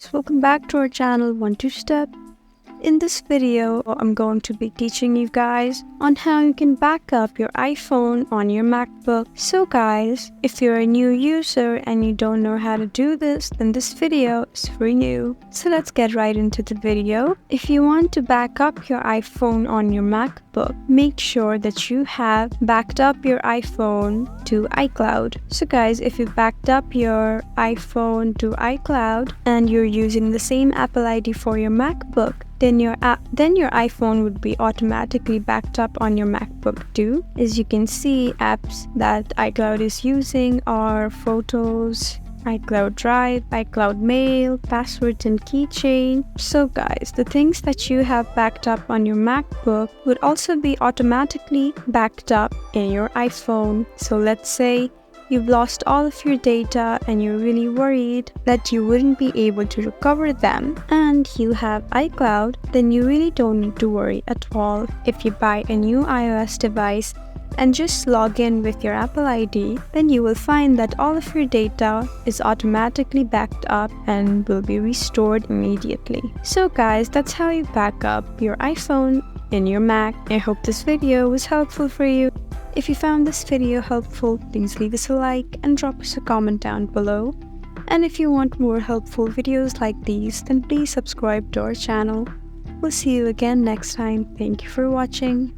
So welcome back to our channel 1-2-Step. In this video, I'm going to be teaching you guys on how you can back up your iPhone on your MacBook. So guys, if you're a new user and you don't know how to do this, then this video is for you. So let's get right into the video. If you want to back up your iPhone on your MacBook, make sure that you have backed up your iPhone to iCloud. So guys, if you've backed up your iPhone to iCloud and you're using the same Apple ID for your MacBook, then your iPhone would be automatically backed up on your MacBook too. As you can see, apps that iCloud is using are Photos, iCloud Drive, iCloud Mail, Passwords and Keychain. So guys, the things that you have backed up on your MacBook would also be automatically backed up in your iPhone. So let's say you've lost all of your data and you're really worried that you wouldn't be able to recover them, and you have iCloud, then you really don't need to worry at all. If you buy a new iOS device and just log in with your Apple ID, then you will find that all of your data is automatically backed up and will be restored immediately. So guys, that's how you back up your iPhone in your Mac. I hope this video was helpful for you. If you found this video helpful, please leave us a like and drop us a comment down below. And if you want more helpful videos like these, then please subscribe to our channel. We'll see you again next time. Thank you for watching.